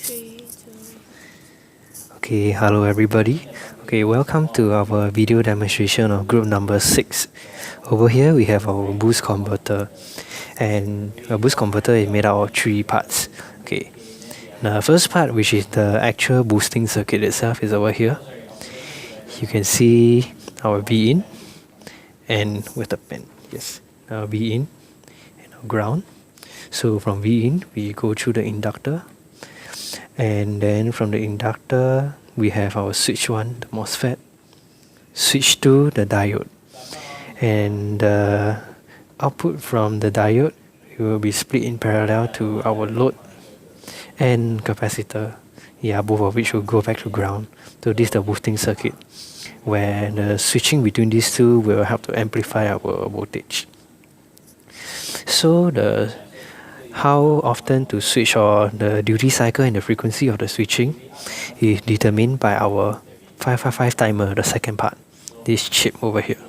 3, 2. Okay, hello everybody. Okay, welcome to our video demonstration of group number 6. Over here we have our boost converter, and a boost converter is made out of 3 parts. Okay, the first part, which is the actual boosting circuit itself, is over here. You can see our V in and with the pen, yes, our V in and our ground. So from V in we go through the inductor, and then from the inductor we have our switch 1, the MOSFET, switch 2, the diode, and the output from the diode will be split in parallel to our load and capacitor, both of which will go back to ground. So this is the boosting circuit, where the switching between these two will help to amplify our voltage. So how often to switch, or the duty cycle and the frequency of the switching, is determined by our 555 timer, the second part, this chip over here.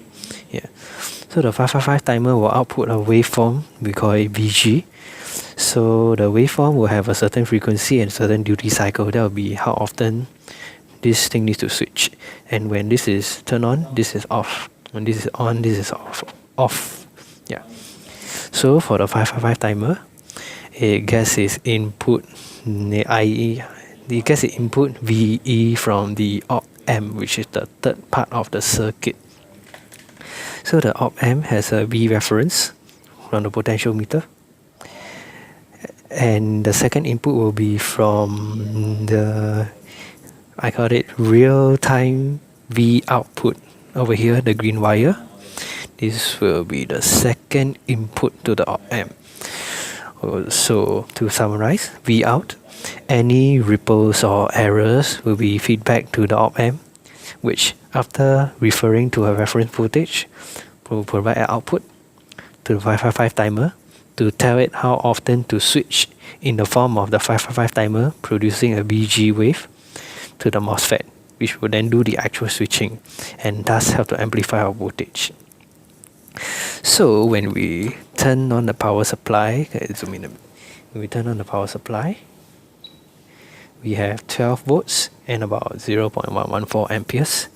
So the 555 timer will output a waveform, we call it VG. So the waveform will have a certain frequency and certain duty cycle. That will be how often this thing needs to switch. And when this is turned on, this is off. When this is on, this is off. So for the 555 timer, it gets its input, i.e. it gets its input VE from the op amp, which is the third part of the circuit. So the op amp has a V reference from the potentiometer, and the second input will be from the, I call it real-time V output over here, the green wire. This will be the second input to the op amp. So to summarize, V out, any ripples or errors will be feedback to the op amp, which after referring to a reference voltage will provide an output to the 555 timer to tell it how often to switch in the form of the 555 timer producing a VG wave to the MOSFET, which will then do the actual switching and thus help to amplify our voltage. So when we turn on the power supply, zoom in a bit. When we turn on the power supply, we have 12 volts and about 0.114 amperes.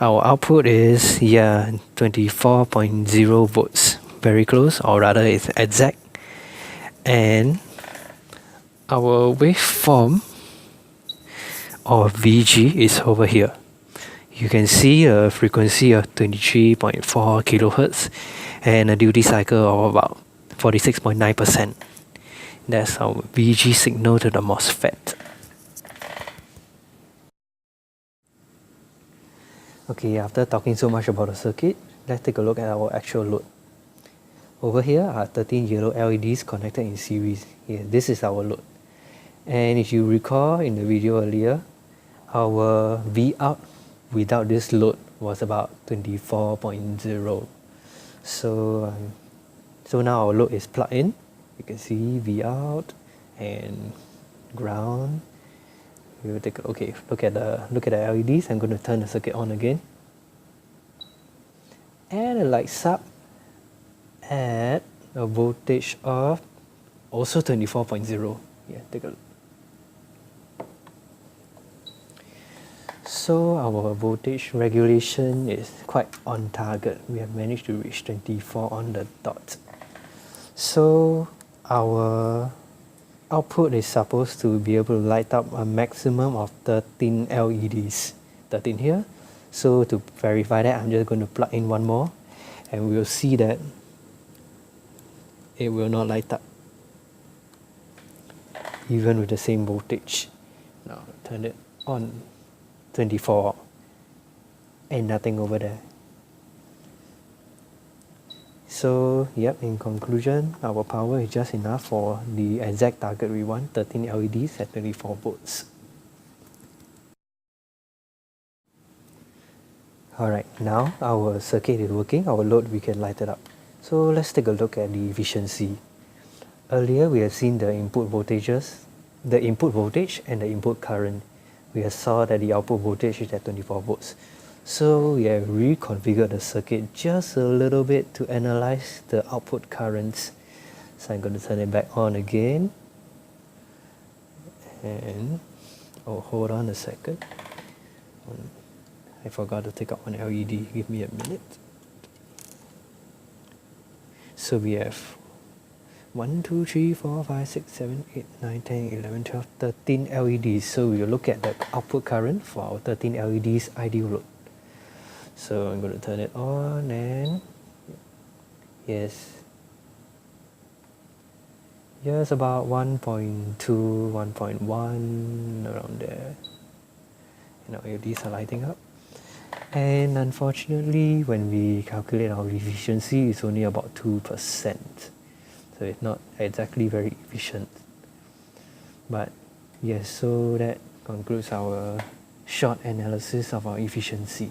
Our output is 24.0 volts, very close, or rather it's exact. And our waveform of VG is over here. You can see a frequency of 23.4 kilohertz and a duty cycle of about 46.9%. That's our VG signal to the MOSFET. Okay, after talking so much about the circuit, let's take a look at our actual load. Over here are 13 yellow LEDs connected in series. This is our load. And if you recall in the video earlier, our V out without this load was about 24.0. So now our load is plugged in. You can see V out and ground. We will take look at the LEDs. I'm going to turn the circuit on again, and it lights up at a voltage of also 24.0. Take a look. So our voltage regulation is quite on target. We have managed to reach 24 on the dot. So our output is supposed to be able to light up a maximum of 13 LEDs. 13 here. So to verify that, I'm just going to plug in one more, and we'll see that it will not light up even with the same voltage. Now turn it on, 24, and nothing over there. So in conclusion, our power is just enough for the exact target we want, 13 LEDs at 24 volts. Alright, now our circuit is working, our load, we can light it up. So let's take a look at the efficiency. Earlier we have seen the input voltages, the input voltage and the input current. We have saw that the output voltage is at 24 volts. So we have reconfigured the circuit just a little bit to analyze the output currents. So I'm going to turn it back on again. And oh, hold on a second. I forgot to take out one LED. Give me a minute. So we have 1, 2, 3, 4, 5, 6, 7, 8, 9, 10, 11, 12, 13 LEDs. So we will look at the output current for our 13 LEDs ideal load. So I'm going to turn it on and yes, about 1.2, 1.1 around there. You know, LEDs are lighting up. And unfortunately, when we calculate our efficiency, it's only about 2%. So it's not exactly very efficient. But yes, so that concludes our short analysis of our efficiency.